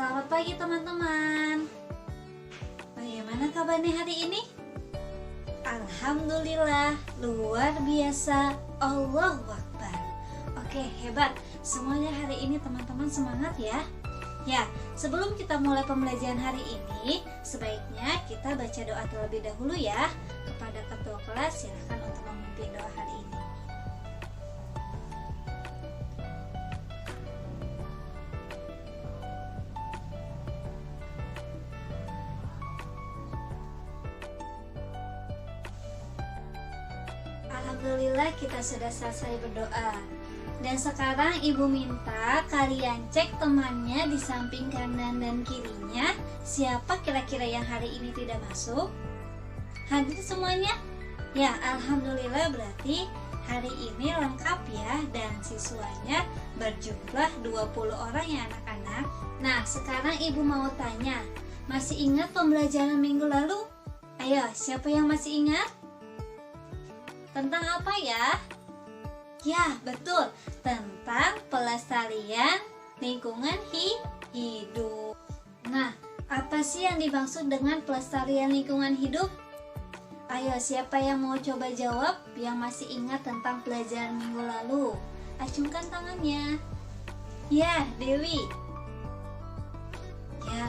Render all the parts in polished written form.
Selamat pagi teman-teman. Bagaimana kabarnya hari ini? Alhamdulillah, luar biasa. Allahu Akbar. Oke, hebat. Semuanya hari ini teman-teman semangat ya. Ya, sebelum kita mulai pembelajaran hari ini, sebaiknya kita baca doa terlebih dahulu ya. Kepada ketua kelas, silakan untuk memimpin doa hari ini. Alhamdulillah kita sudah selesai berdoa. Dan sekarang ibu minta kalian cek temannya di samping kanan dan kirinya. Siapa kira-kira yang hari ini tidak masuk? Hadir semuanya? Ya, alhamdulillah berarti hari ini lengkap ya. Dan siswanya berjumlah 20 orang ya anak-anak. Nah, sekarang ibu mau tanya, masih ingat pembelajaran minggu lalu? Ayo, siapa yang masih ingat? Tentang apa ya? Ya, betul. Tentang pelestarian lingkungan hidup. Nah, apa sih yang dimaksud dengan pelestarian lingkungan hidup? Ayo, siapa yang mau coba jawab yang masih ingat tentang pelajaran minggu lalu? Acungkan tangannya. Ya, Dewi. Ya,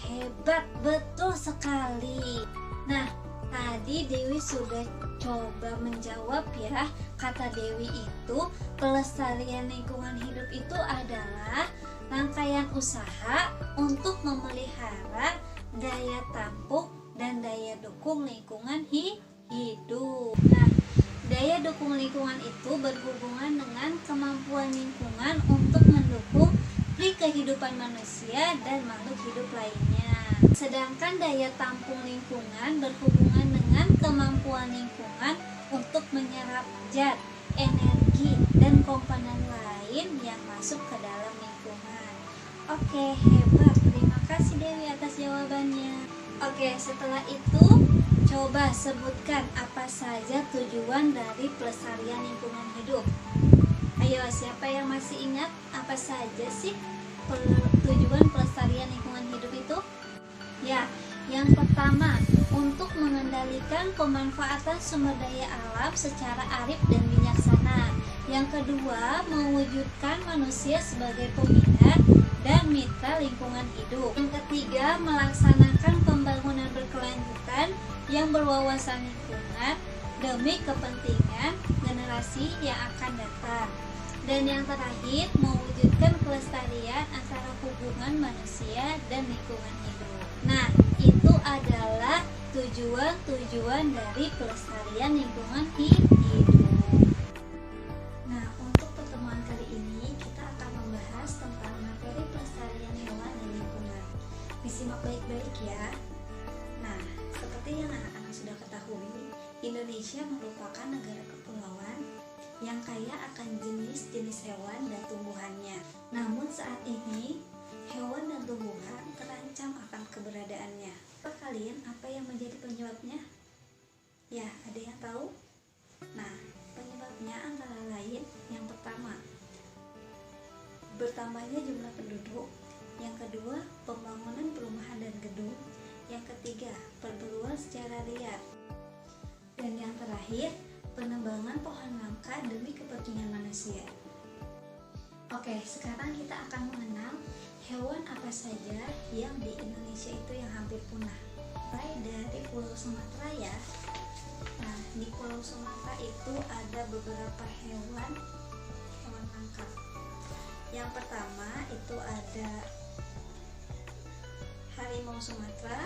hebat. Betul sekali. Nah, tadi Dewi sudah coba menjawab ya. Kata Dewi itu, pelestarian lingkungan hidup itu adalah rangkaian usaha untuk memelihara daya tampung dan daya dukung lingkungan hidup. Nah, daya dukung lingkungan itu berhubungan dengan kemampuan lingkungan untuk mendukung kehidupan manusia dan makhluk hidup lainnya. Sedangkan daya tampung lingkungan berhubungan dengan kemampuan lingkungan untuk menyerap zat, energi, dan komponen lain yang masuk ke dalam lingkungan. Oke, hebat. Terima kasih Dewi atas jawabannya. Oke, setelah itu coba sebutkan apa saja tujuan dari pelestarian lingkungan hidup. Ayo, siapa yang masih ingat apa saja sih tujuan pelestarian lingkungan hidup itu? Ya, yang pertama, untuk mengendalikan pemanfaatan sumber daya alam secara arif dan bijaksana. Yang kedua, mewujudkan manusia sebagai pembina dan mitra lingkungan hidup. Yang ketiga, melaksanakan pembangunan berkelanjutan yang berwawasan lingkungan demi kepentingan generasi yang akan datang. Dan yang terakhir, mewujudkan kelestarian antara hubungan manusia dan lingkungan hidup. Nah, itu adalah tujuan-tujuan dari pelestarian lingkungan hidup. Nah, untuk pertemuan kali ini kita akan membahas tentang materi pelestarian hewan dan lingkungan. Disimak baik-baik ya. Nah, seperti yang anak-anak sudah ketahui, Indonesia merupakan negara kepulauan yang kaya akan jenis-jenis hewan dan tumbuhannya. Namun saat ini, hewan dan tumbuhan terancam akan keberadaannya. Kalian apa yang menjadi penyebabnya? Ya, ada yang tahu? Nah, penyebabnya antara lain yang pertama, bertambahnya jumlah penduduk. Yang kedua, pembangunan perumahan dan gedung. Yang ketiga, perburuan secara liar. Dan yang terakhir, penebangan pohon langka demi kepentingan manusia. Oke, sekarang kita akan mengenal hewan apa saja yang di Indonesia itu yang hampir punah. Mulai dari Pulau Sumatera ya. Nah, di Pulau Sumatera itu ada beberapa hewan langka. Yang pertama itu ada harimau Sumatera,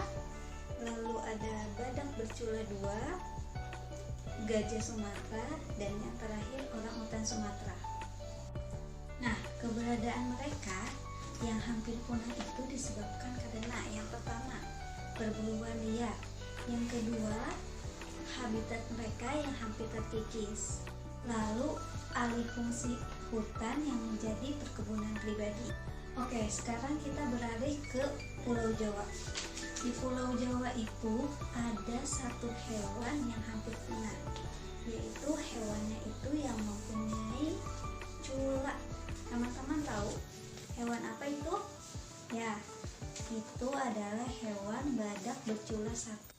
lalu ada badak bercula 2, gajah Sumatera, dan yang terakhir orangutan Sumatera. Nah, keberadaan mereka yang hampir punah itu disebabkan karena yang pertama, perburuan liar. Yang kedua, habitat mereka yang hampir terkikis. Lalu, alih fungsi hutan yang menjadi perkebunan pribadi. Oke, sekarang kita beralih ke Pulau Jawa. Di Pulau Jawa itu ada satu hewan yang hampir punah, yaitu hewannya itu yang mempunyai cula. Teman-teman tahu hewan apa itu? Ya, itu adalah hewan badak bercula satu.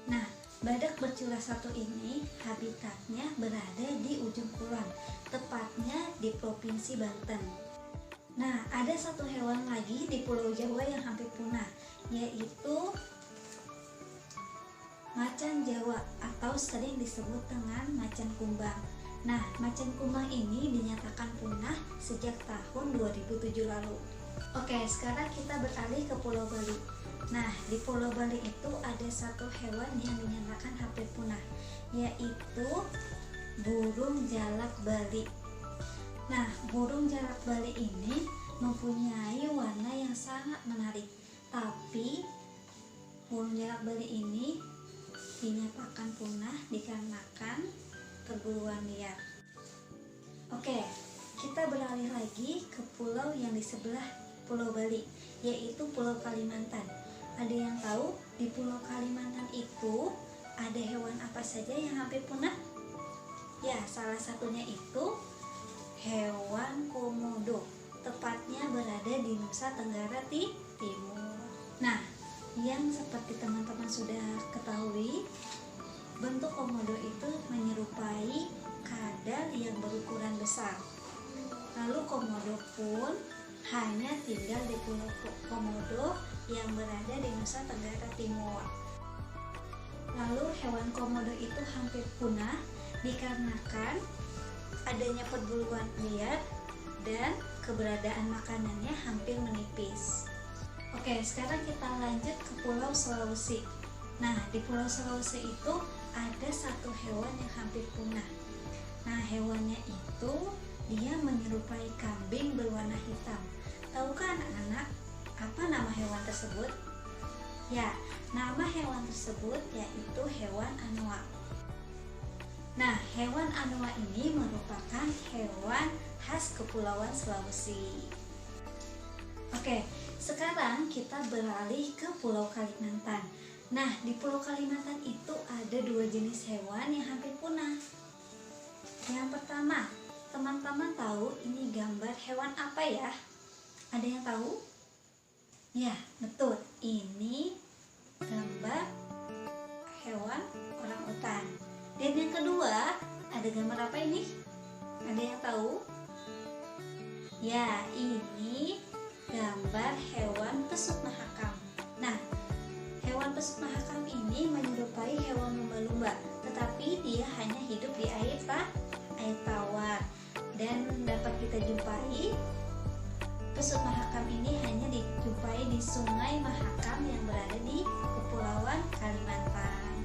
Nah, badak bercula satu ini habitatnya berada di ujung kulon, tepatnya di Provinsi Banten. Nah, ada satu hewan lagi di Pulau Jawa yang hampir punah, yaitu macan Jawa atau sering disebut dengan macan kumbang. Nah, macan kumbang ini dinyatakan punah sejak tahun 2007 lalu. Oke, sekarang kita beralih ke Pulau Bali. Nah, di Pulau Bali itu ada satu hewan yang dinyatakan hampir punah, yaitu burung jalak Bali. Nah, burung jalak Bali ini mempunyai warna yang sangat menarik, tapi burung jalak Bali ini dinyatakan punah dikarenakan perburuan liar. Oke, kita beralih lagi ke pulau yang di sebelah Pulau Bali, yaitu Pulau Kalimantan. Ada yang tahu di Pulau Kalimantan itu ada hewan apa saja yang hampir punah? Ya, salah satunya itu hewan komodo, tepatnya berada di Nusa Tenggara Timur. Nah, yang seperti teman-teman sudah ketahui, bentuk komodo itu menyerupai kadal yang berukuran besar. Lalu komodo pun hanya tinggal di Pulau Komodo yang berada di Nusa Tenggara Timur. Lalu hewan komodo itu hampir punah dikarenakan adanya perburuan liar dan keberadaan makanannya hampir menipis. Oke, sekarang kita lanjut ke Pulau Sulawesi. Nah, di Pulau Sulawesi itu ada satu hewan yang hampir punah. Nah, hewannya itu dia menyerupai kambing berwarna hitam. Tahukah anak-anak apa nama hewan tersebut? Ya, nama hewan tersebut yaitu hewan anoa. Nah, hewan anoa ini merupakan hewan khas Kepulauan Sulawesi. Oke, sekarang kita beralih ke Pulau Kalimantan. Nah, di Pulau Kalimantan itu ada dua jenis hewan yang hampir punah. Yang pertama, teman-teman tahu ini gambar hewan apa ya? Ada yang tahu? Ya, betul. Ini gambar hewan orangutan. Dan yang kedua, ada gambar apa ini? Ada yang tahu? Ya, ini gambar hewan pesut mahakam. Nah, hewan pesut mahakam ini menyerupai hewan lumba-lumba, tetapi dia hanya hidup di air tawar. Dan dapat kita jumpai pesut mahakam ini hanya dijumpai di Sungai Mahakam yang berada di Kepulauan Kalimantan.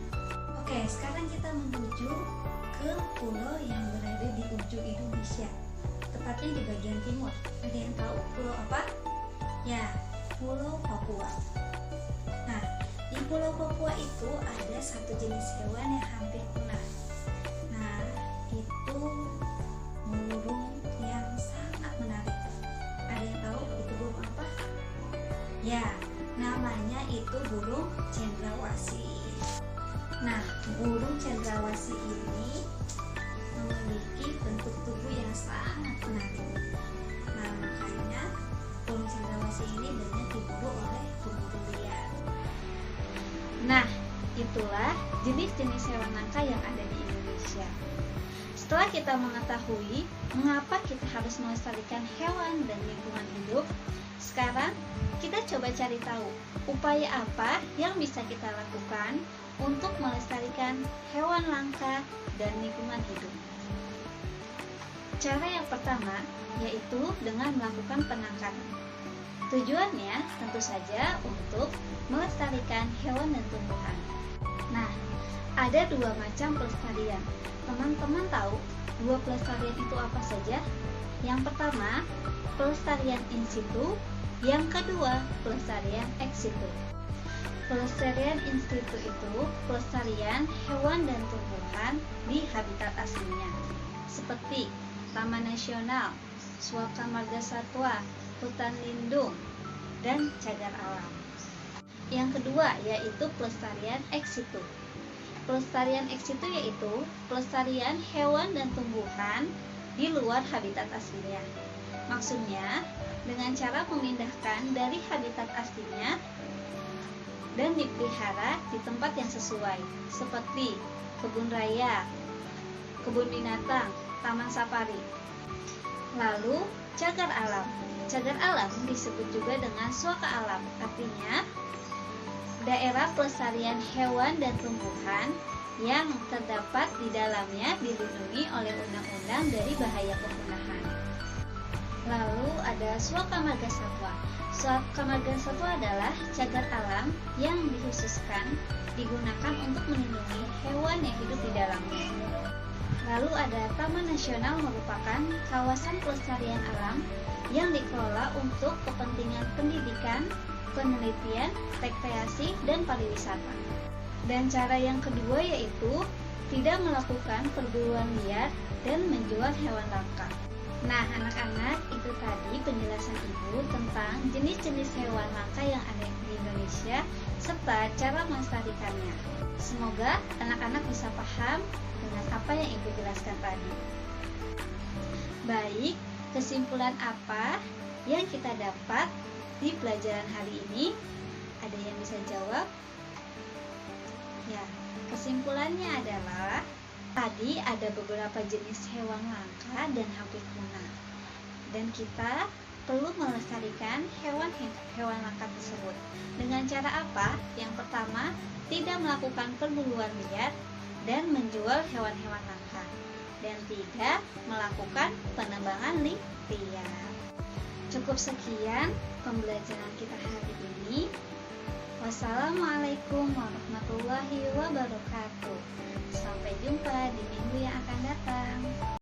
Oke, sekarang kita menuju ke pulau yang berada di ujung Indonesia, tepatnya di bagian timur. Ada yang tahu pulau apa? Ya, Pulau Papua. Nah, di Pulau Papua itu ada satu jenis hewan yang hampir punah. Nah, itu burung yang sangat menarik. Ada yang tahu itu burung apa? Ya, namanya itu burung cendrawasih. Nah, burung cendrawasih ini memiliki bentuk tubuh yang sangat menarik. Nah, makanya burung cendrawasih ini banyak diburu oleh pemburu liar. Nah, itulah jenis-jenis hewan langka yang ada di Indonesia. Setelah kita mengetahui mengapa kita harus melestarikan hewan dan lingkungan hidup, sekarang kita coba cari tahu upaya apa yang bisa kita lakukan untuk melestarikan hewan langka dan lingkungan hidup. Cara yang pertama yaitu dengan melakukan penangkaran. Tujuannya tentu saja untuk melestarikan hewan dan tumbuhan. Nah, ada dua macam pelestarian. Teman-teman tahu dua pelestarian itu apa saja? Yang pertama, pelestarian in situ. Yang kedua, pelestarian ex situ. Pelestarian in situ itu pelestarian hewan dan tumbuhan di habitat aslinya, seperti Taman Nasional, Suaka Marga Satwa, hutan lindung, dan cagar alam. Yang kedua yaitu pelestarian ex situ. Pelestarian ex situ yaitu pelestarian hewan dan tumbuhan di luar habitat aslinya. Maksudnya, dengan cara memindahkan dari habitat aslinya dan dipelihara di tempat yang sesuai, seperti kebun raya, kebun binatang, taman safari. Lalu, cagar alam. Cagar alam disebut juga dengan suaka alam, artinya daerah pelestarian hewan dan tumbuhan yang terdapat di dalamnya dilindungi oleh undang-undang dari bahaya pemunahan. Lalu ada suaka marga satwa. Suaka marga satwa adalah cagar alam yang dikhususkan digunakan untuk melindungi hewan yang hidup di dalamnya. Lalu ada Taman Nasional, merupakan kawasan pelestarian alam yang dikelola untuk kepentingan pendidikan, penelitian, rekreasi, dan pariwisata. Dan cara yang kedua yaitu tidak melakukan perburuan liar dan menjual hewan langka. Nah, anak-anak, itu tadi penjelasan Ibu tentang jenis-jenis hewan langka yang ada di Indonesia serta cara melestarikannya. Semoga anak-anak bisa paham dengan apa yang Ibu jelaskan tadi. Baik, kesimpulan apa yang kita dapat di pelajaran hari ini? Ada yang bisa jawab? Ya, kesimpulannya adalah tadi ada beberapa jenis hewan langka dan hampir punah. Dan kita perlu melestarikan hewan langka tersebut. Dengan cara apa? Yang pertama, tidak melakukan perburuan liar dan menjual hewan-hewan langka. Dan tiga, melakukan penebangan liar. Cukup sekian pembelajaran kita hari ini. Wassalamualaikum warahmatullahi wabarakatuh.